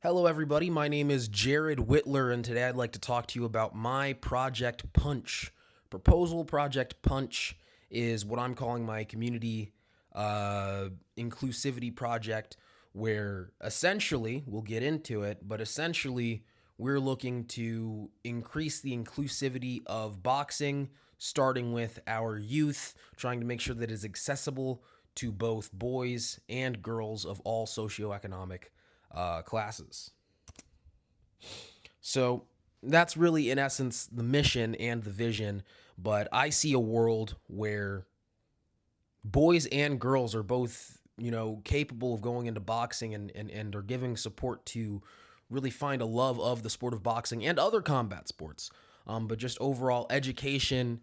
Hello, everybody. My name is Jared Whitler, and today I'd like to talk to you about my Project Punch. Proposal Project Punch is what I'm calling my community inclusivity project, where essentially, we'll get into it, but essentially, we're looking to increase the inclusivity of boxing, starting with our youth, trying to make sure that it is accessible to both boys and girls of all socioeconomic classes. So that's really, in essence, the mission and the vision. But I see a world where boys and girls are both, capable of going into boxing and are giving support to really find a love of the sport of boxing and other combat sports. But just overall education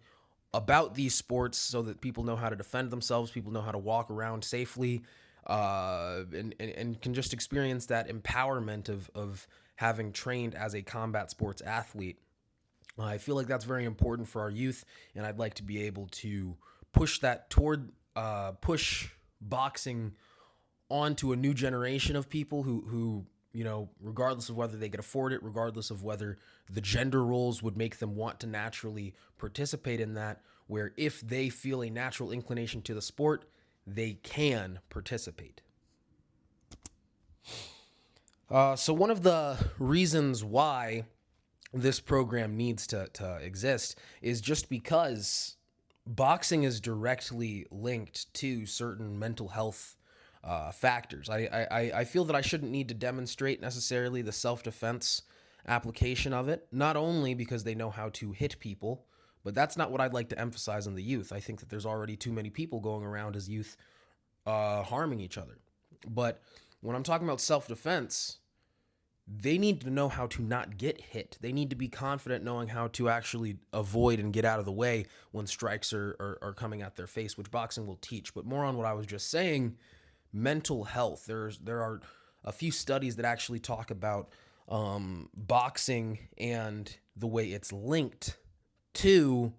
about these sports so that people know how to defend themselves, people know how to walk around safely, and can just experience that empowerment of having trained as a combat sports athlete. I feel like that's very important for our youth, and I'd like to be able to push that toward push boxing onto a new generation of people who regardless of whether they could afford it, regardless of whether the gender roles would make them want to naturally participate in that, where if they feel a natural inclination to the sport, they can participate. So one of the reasons why this program needs to exist is just because boxing is directly linked to certain mental health factors. I feel that I shouldn't need to demonstrate necessarily the self defense application of it, not only because they know how to hit people, but that's not what I'd like to emphasize on the youth. I think that there's already too many people going around as youth harming each other. But when I'm talking about self defense, they need to know how to not get hit. They need to be confident knowing how to actually avoid and get out of the way when strikes are coming at their face, which boxing will teach. But more on what I was just saying, mental health. There are a few studies that actually talk about boxing and the way it's linked to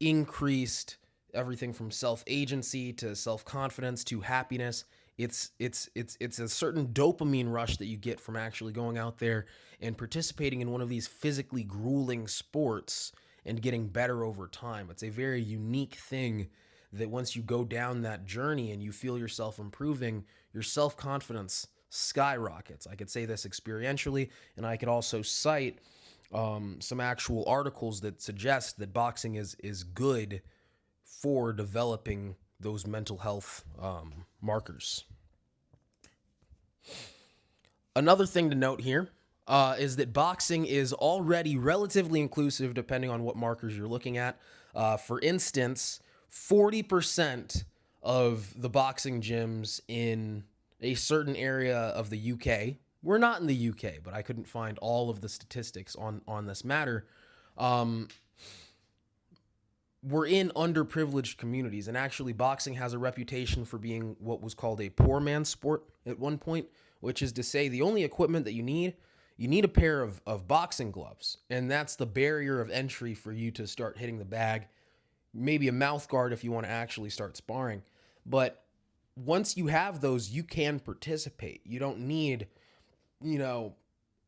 increased everything from self agency to self confidence to happiness. It's a certain dopamine rush that you get from actually going out there and participating in one of these physically grueling sports and getting better over time. It's a very unique thing that once you go down that journey and you feel yourself improving, your self confidence skyrockets. I could say this experientially, and I could also cite some actual articles that suggest that boxing is good for developing those mental health markers. Another thing to note here is that boxing is already relatively inclusive depending on what markers you're looking at. For instance, 40% of the boxing gyms in a certain area of the UK, we're not in the UK, but I couldn't find all of the statistics on this matter. We're in underprivileged communities, and actually, boxing has a reputation for being what was called a poor man's sport at one point, which is to say, the only equipment that you need a pair of boxing gloves, and that's the barrier of entry for you to start hitting the bag. Maybe a mouth guard if you want to actually start sparring, but once you have those, you can participate. You don't need, you know,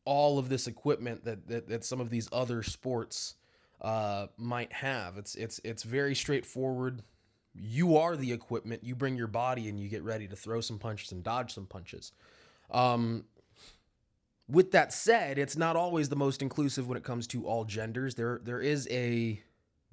all of this equipment that some of these other sports might have. It's very straightforward. You are the equipment. You bring your body and you get ready to throw some punches and dodge some punches. Um, with that said, it's not always the most inclusive when it comes to all genders. There is a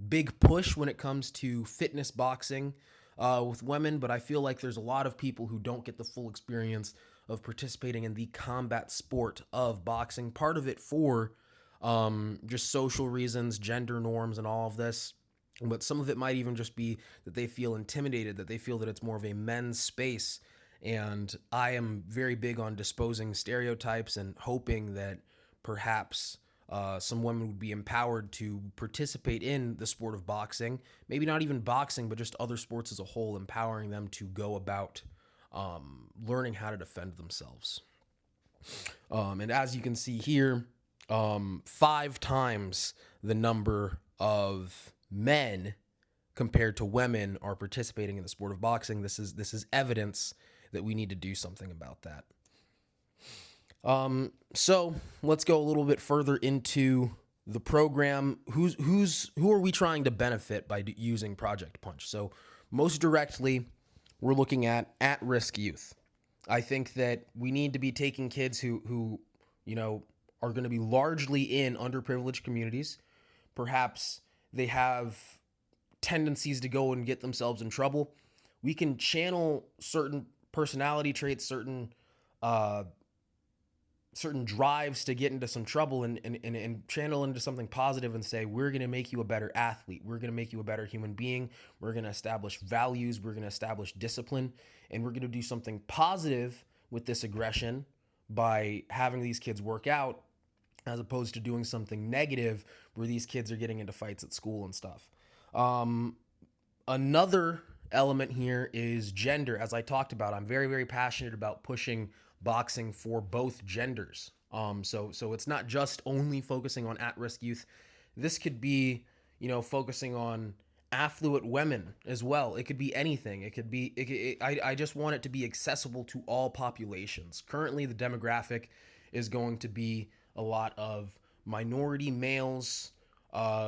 big push when it comes to fitness boxing with women, but I feel like there's a lot of people who don't get the full experience of participating in the combat sport of boxing. Part of it for just social reasons, gender norms, and all of this. But some of it might even just be that they feel intimidated, that they feel that it's more of a men's space. And I am very big on disposing stereotypes and hoping that perhaps some women would be empowered to participate in the sport of boxing. Maybe not even boxing, but just other sports as a whole, empowering them to go about learning how to defend themselves. And as you can see here, five times the number of men compared to women are participating in the sport of boxing. This is evidence that we need to do something about that. So let's go a little bit further into the program. Who are we trying to benefit by using Project Punch? So most directly, we're looking at risk youth. I think that we need to be taking kids who you know are going to be largely in underprivileged communities. Perhaps they have tendencies to go and get themselves in trouble. We can channel certain personality traits, uh, certain drives to get into some trouble and channel into something positive and say, we're going to make you a better athlete. We're going to make you a better human being. We're going to establish values. We're going to establish discipline. And we're going to do something positive with this aggression by having these kids work out as opposed to doing something negative where these kids are getting into fights at school and stuff. Um, Another element here is gender. As I talked about, I'm very, very passionate about pushing boxing for both genders. So it's not just only focusing on at-risk youth. This could be, focusing on affluent women as well. It could be anything. It could be. I just want it to be accessible to all populations. Currently, the demographic is going to be a lot of minority males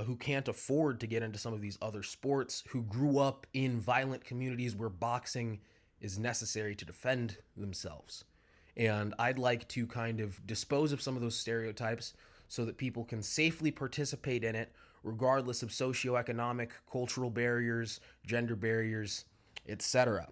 who can't afford to get into some of these other sports, who grew up in violent communities where boxing is necessary to defend themselves. And I'd like to kind of dispose of some of those stereotypes so that people can safely participate in it, regardless of socioeconomic, cultural barriers, gender barriers, etc.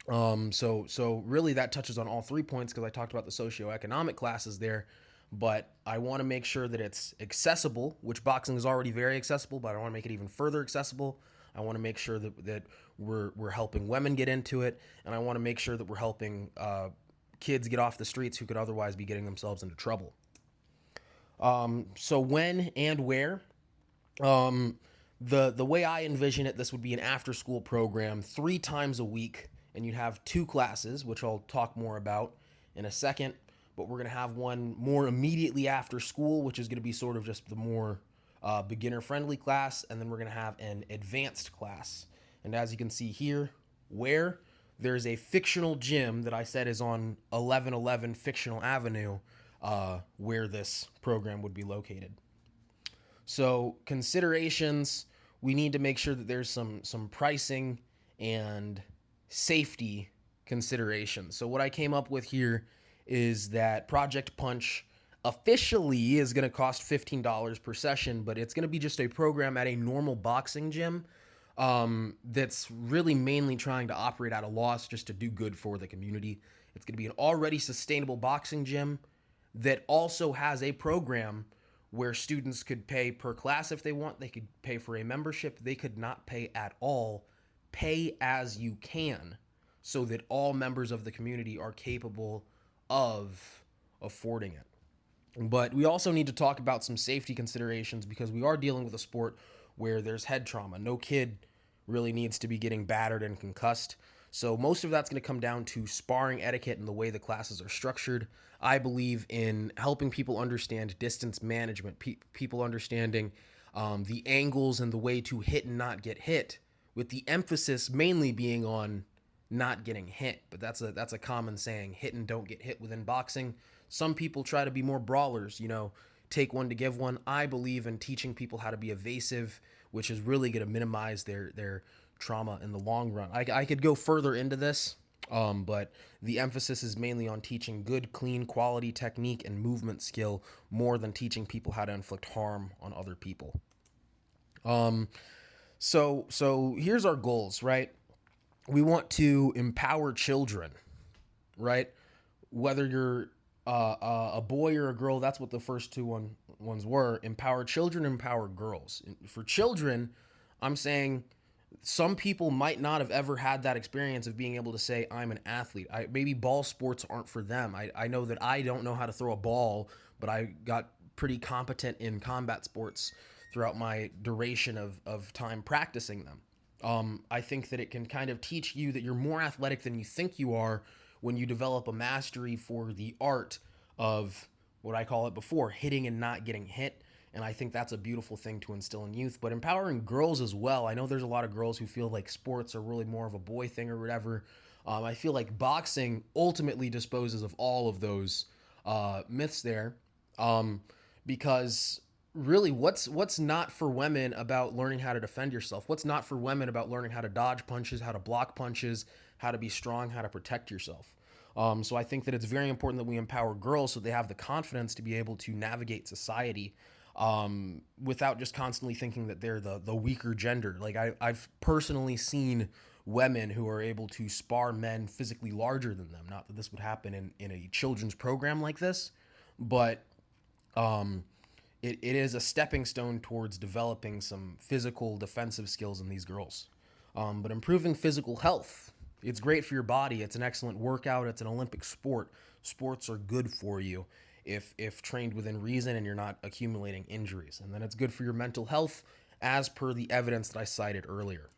So really that touches on all 3 points because I talked about the socioeconomic classes there, but I want to make sure that it's accessible, which boxing is already very accessible, but I want to make it even further accessible. I want to make sure that we're helping women get into it, and I want to make sure that we're helping kids get off the streets who could otherwise be getting themselves into trouble. So when and where? Um, the way I envision it, this would be an after school program 3 times a week, and you'd have 2 classes, which I'll talk more about in a second. But we're gonna have one more immediately after school, which is gonna be sort of just the more beginner friendly class, and then we're gonna have an advanced class. And as you can see here, where there's a fictional gym that I said is on 1111 Fictional Avenue, where this program would be located. So considerations, we need to make sure that there's some pricing and safety considerations. So what I came up with here is that Project Punch officially is going to cost $15 per session, but it's going to be just a program at a normal boxing gym that's really mainly trying to operate at a loss just to do good for the community. It's going to be an already sustainable boxing gym that also has a program where students could pay per class if they want. They could pay for a membership. They could not pay at all. Pay as you can so that all members of the community are capable of affording it. But we also need to talk about some safety considerations because we are dealing with a sport where there's head trauma. No kid really needs to be getting battered and concussed. So most of that's going to come down to sparring etiquette and the way the classes are structured. I believe in helping people understand distance management, people understanding the angles and the way to hit and not get hit, with the emphasis mainly being on not getting hit. But that's a common saying: hit and don't get hit within boxing. Some people try to be more brawlers, take one to give one. I believe in teaching people how to be evasive, which is really going to minimize their trauma in the long run. I could go further into this, but the emphasis is mainly on teaching good, clean, quality technique and movement skill more than teaching people how to inflict harm on other people. So here's our goals, right? We want to empower children, right? Whether you're a boy or a girl, that's what the first ones were. Empower children, empower girls. For children, I'm saying some people might not have ever had that experience of being able to say, I'm an athlete. Maybe ball sports aren't for them. I know that I don't know how to throw a ball, but I got pretty competent in combat sports throughout my duration of time practicing them. I think that it can kind of teach you that you're more athletic than you think you are when you develop a mastery for the art of what I call it before, hitting and not getting hit. And I think that's a beautiful thing to instill in youth, but empowering girls as well. I know there's a lot of girls who feel like sports are really more of a boy thing or whatever. I feel like boxing ultimately disposes of all of those myths there, um, because really, what's not for women about learning how to defend yourself? What's not for women about learning how to dodge punches, how to block punches, how to be strong, how to protect yourself? So I think that it's very important that we empower girls so they have the confidence to be able to navigate society, without just constantly thinking that they're the weaker gender. Like I've personally seen women who are able to spar men physically larger than them. Not that this would happen in a children's program like this, but um, it is a stepping stone towards developing some physical defensive skills in these girls. But improving physical health, it's great for your body. It's an excellent workout. It's an Olympic sport. Sports are good for you if trained within reason and you're not accumulating injuries. And then it's good for your mental health, as per the evidence that I cited earlier.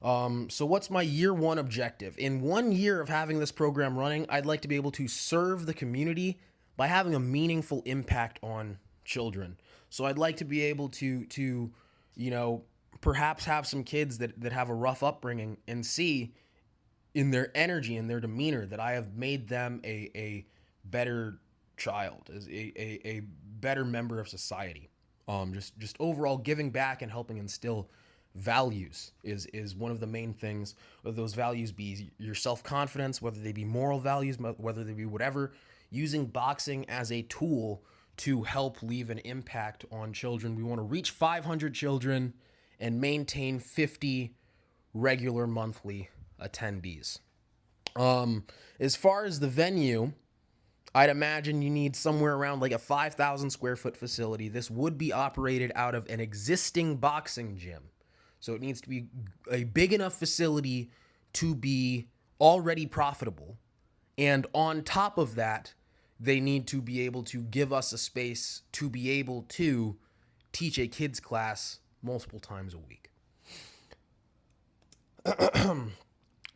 So what's my year one objective? In 1 year of having this program running, I'd like to be able to serve the community by having a meaningful impact on children. So I'd like to be able to you know, perhaps have some kids that have a rough upbringing and see in their energy and their demeanor that I have made them a better child, as a better member of society. Just overall giving back and helping instill values is one of the main things. Whether those values be your self-confidence, whether they be moral values, whether they be whatever, using boxing as a tool to help leave an impact on children. We want to reach 500 children and maintain 50 regular monthly attendees. As far as the venue, I'd imagine you need somewhere around like a 5,000 square foot facility. This would be operated out of an existing boxing gym. So it needs to be a big enough facility to be already profitable. And on top of that, they need to be able to give us a space to be able to teach a kids class multiple times a week.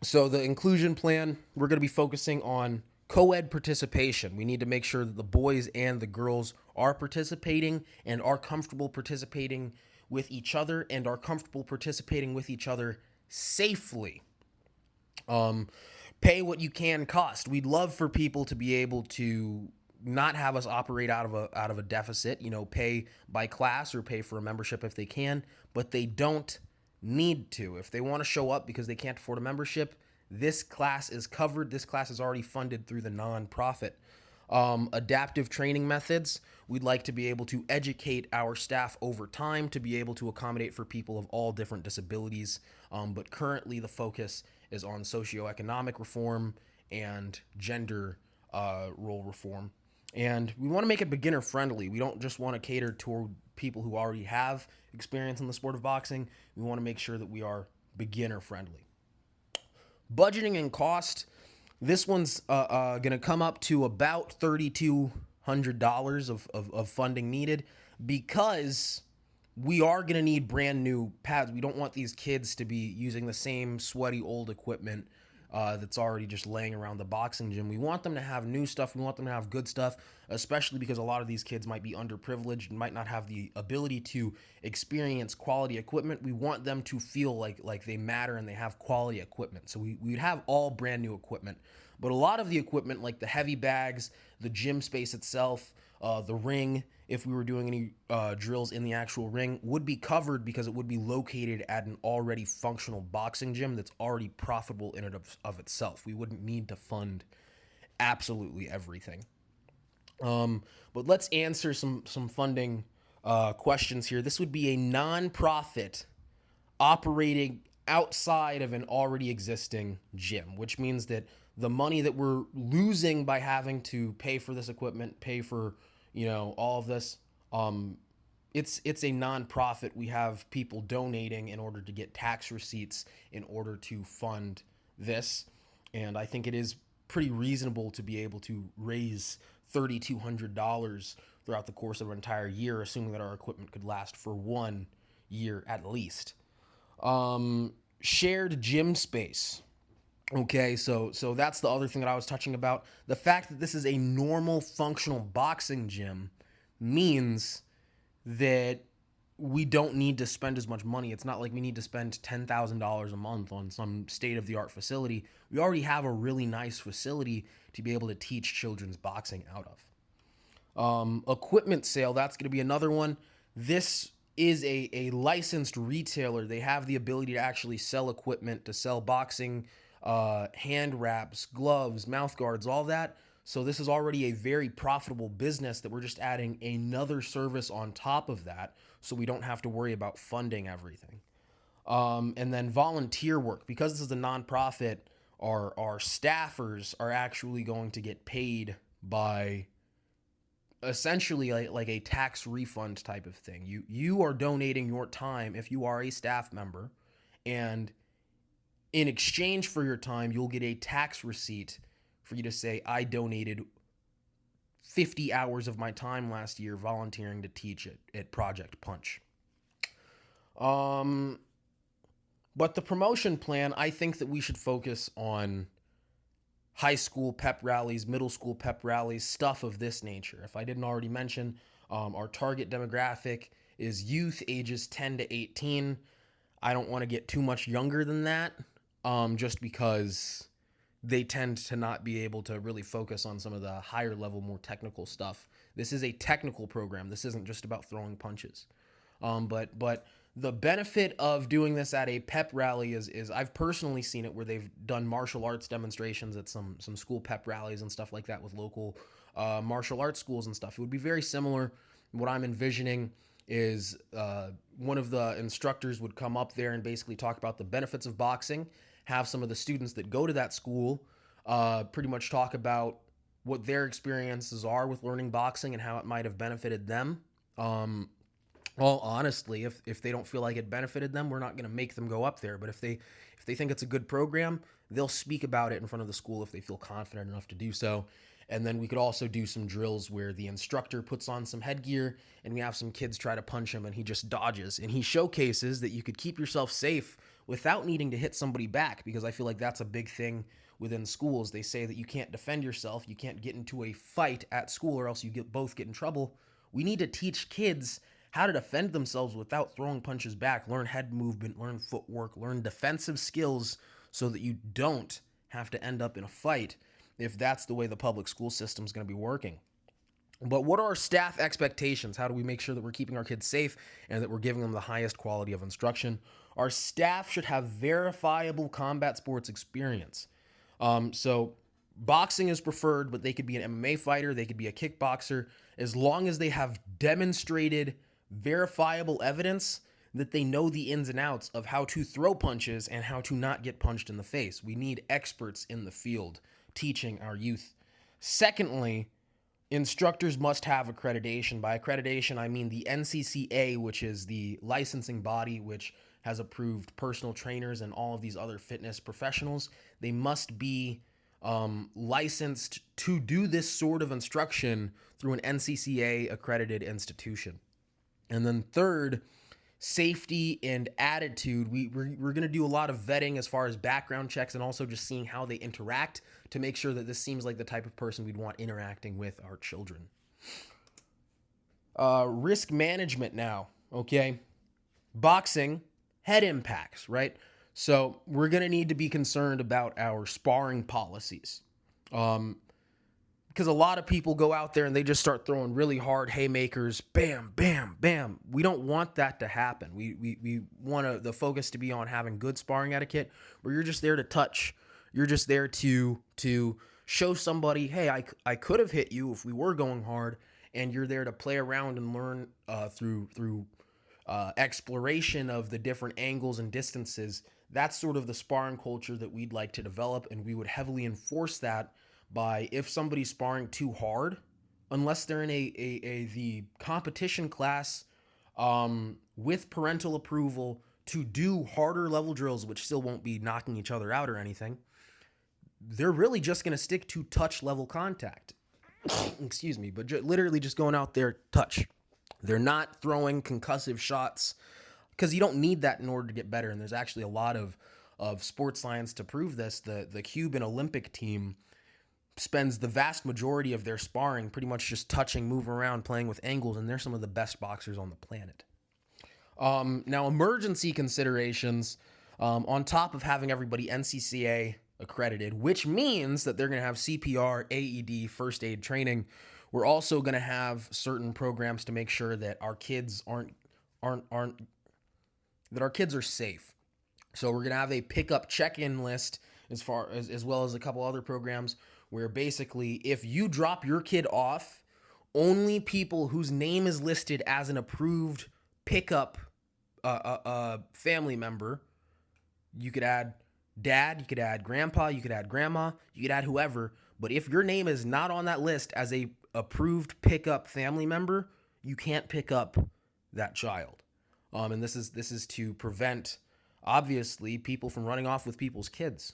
So the inclusion plan, we're going to be focusing on co-ed participation. We need to make sure that the boys and the girls are participating and are comfortable participating with each other and are comfortable participating with each other safely. Pay what you can cost. We'd love for people to be able to not have us operate out of a deficit, you know, pay by class or pay for a membership if they can, but they don't need to. If they want to show up because they can't afford a membership, this class is covered. This class is already funded through the nonprofit. Adaptive training methods. We'd like to be able to educate our staff over time to be able to accommodate for people of all different disabilities. But currently the focus is on socioeconomic reform and gender role reform. And we want to make it beginner friendly. We don't just want to cater toward people who already have experience in the sport of boxing. We want to make sure that we are beginner friendly. Budgeting and cost. This one's going to come up to about $3,200 of funding needed, because we are going to need brand new pads. We don't want these kids to be using the same sweaty old equipment that's already just laying around the boxing gym. We want them to have new stuff. We want them to have good stuff, especially because a lot of these kids might be underprivileged and might not have the ability to experience quality equipment. We want them to feel like they matter and they have quality equipment. So we'd have all brand new equipment. But a lot of the equipment, like the heavy bags, the gym space itself, the ring, if we were doing any drills in the actual ring, would be covered because it would be located at an already functional boxing gym that's already profitable in and of itself. We wouldn't need to fund absolutely everything. But let's answer some funding questions here. This would be a nonprofit operating outside of an already existing gym, which means that the money that we're losing by having to pay for this equipment, pay for, you know, all of this, it's a nonprofit. We have people donating in order to get tax receipts in order to fund this. And I think it is pretty reasonable to be able to raise $3,200 throughout the course of an entire year, assuming that our equipment could last for 1 year at least. Shared gym space. Okay, so that's the other thing that I was touching about. The fact that this is a normal functional boxing gym means that we don't need to spend as much money. It's not like we need to spend $10,000 a month on some state of the art facility. We already have a really nice facility to be able to teach children's boxing out of. Equipment sale, that's going to be another one. This is a licensed retailer. They have the ability to actually sell equipment, to sell boxing, hand wraps, gloves, mouth guards, all that. So this is already a very profitable business that we're just adding another service on top of that, so we don't have to worry about funding everything. And then volunteer work, because this is a nonprofit, our staffers are actually going to get paid by essentially like a tax refund type of thing. You are donating your time if you are a staff member, and in exchange for your time, you'll get a tax receipt for you to say, I donated 50 hours of my time last year volunteering to teach at Project Punch. But the promotion plan, I think that we should focus on high school pep rallies, middle school pep rallies, stuff of this nature. If I didn't already mention, our target demographic is youth ages 10 to 18. I don't want to get too much younger than that, just because they tend to not be able to really focus on some of the higher level, more technical stuff. This is a technical program. This isn't just about throwing punches. But the benefit of doing this at a pep rally is I've personally seen it where they've done martial arts demonstrations at some school pep rallies and stuff like that with local martial arts schools and stuff. It would be very similar. What I'm envisioning is one of the instructors would come up there and basically talk about the benefits of boxing, have some of the students that go to that school pretty much talk about what their experiences are with learning boxing and how it might have benefited them. Well, honestly, if they don't feel like it benefited them, we're not going to make them go up there. But if they think it's a good program, they'll speak about it in front of the school if they feel confident enough to do so. And then we could also do some drills where the instructor puts on some headgear and we have some kids try to punch him and he just dodges. And he showcases that you could keep yourself safe without needing to hit somebody back, because I feel like that's a big thing within schools. They say that you can't defend yourself, you can't get into a fight at school or else you both get in trouble. We need to teach kids how to defend themselves without throwing punches back, learn head movement, learn footwork, learn defensive skills so that you don't have to end up in a fight if that's the way the public school system is going to be working. But what are our staff expectations? How do we make sure that we're keeping our kids safe and that we're giving them the highest quality of instruction? Our staff should have verifiable combat sports experience. So boxing is preferred, but they could be an MMA fighter, they could be a kickboxer, as long as they have demonstrated verifiable evidence that they know the ins and outs of how to throw punches and how to not get punched in the face. We need experts in the field teaching our youth. Secondly, instructors must have accreditation. By accreditation, I mean the NCCA, which is the licensing body which has approved personal trainers and all of these other fitness professionals. They must be licensed to do this sort of instruction through an NCCA accredited institution. And then third, safety and attitude. We're going to do a lot of vetting as far as background checks and also just seeing how they interact to make sure that this seems like the type of person we'd want interacting with our children. Risk management now, okay? Boxing, head impacts, right? So we're going to need to be concerned about our sparring policies. Because a lot of people go out there and they just start throwing really hard haymakers, bam, bam, bam. We don't want that to happen. We want the focus to be on having good sparring etiquette, where you're just there to touch. You're just there to show somebody, hey, I could have hit you if we were going hard, and you're there to play around and learn through exploration of the different angles and distances. That's sort of the sparring culture that we'd like to develop, and we would heavily enforce that by, if somebody's sparring too hard, unless they're in the competition class with parental approval to do harder level drills, which still won't be knocking each other out or anything, they're really just going to stick to touch level contact. Excuse me, but literally just going out there, touch. They're not throwing concussive shots, because you don't need that in order to get better. And there's actually a lot of sports science to prove this. The Cuban Olympic team spends the vast majority of their sparring pretty much just touching, moving around, playing with angles, and they're some of the best boxers on the planet. Now, emergency considerations, on top of having everybody NCCA accredited, which means that they're going to have CPR, AED, first aid training. We're also going to have certain programs to make sure that our kids aren't that our kids are safe. So we're going to have a pickup check-in list as well as a couple other programs where basically if you drop your kid off, only people whose name is listed as an approved pickup family member, you could add dad, you could add grandpa, you could add grandma, you could add whoever, but if your name is not on that list as a approved pickup family member, you can't pick up that child. And this is to prevent, obviously, people from running off with people's kids.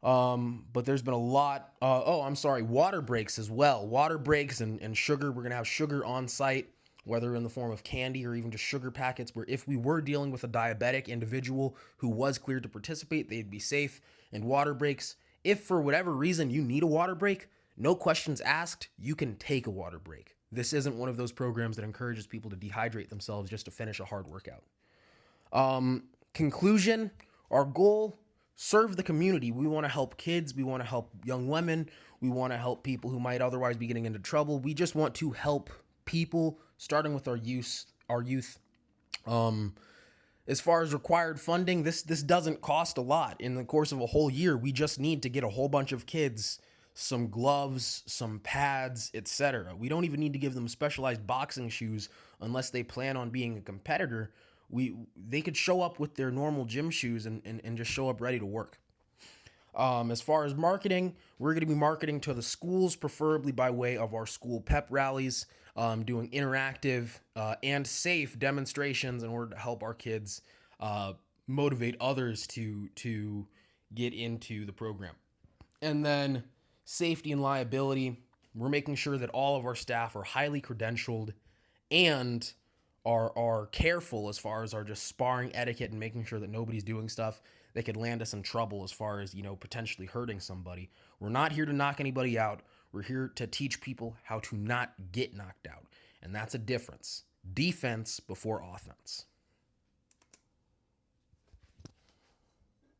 But there's been a lot. I'm sorry, water breaks as well. Water breaks and sugar. We're gonna have sugar on site, whether in the form of candy or even just sugar packets. Where if we were dealing with a diabetic individual who was cleared to participate, they'd be safe. And water breaks. If for whatever reason you need a water break, no questions asked, you can take a water break. This isn't one of those programs that encourages people to dehydrate themselves just to finish a hard workout. Conclusion, our goal, serve the community. We want to help kids. We want to help young women. We want to help people who might otherwise be getting into trouble. We just want to help people, starting with our youth. As far as required funding, this doesn't cost a lot. In the course of a whole year, we just need to get a whole bunch of kids some gloves, some pads, etc. We don't even need to give them specialized boxing shoes unless they plan on being a competitor. They could show up with their normal gym shoes and just show up ready to work. As far as marketing, we're going to be marketing to the schools, preferably by way of our school pep rallies, doing interactive and safe demonstrations in order to help our kids motivate others to get into the program. And then safety and liability, we're making sure that all of our staff are highly credentialed and are careful as far as our just sparring etiquette and making sure that nobody's doing stuff that could land us in trouble as far as, potentially hurting somebody. We're not here to knock anybody out. We're here to teach people how to not get knocked out. And that's a difference. Defense before offense.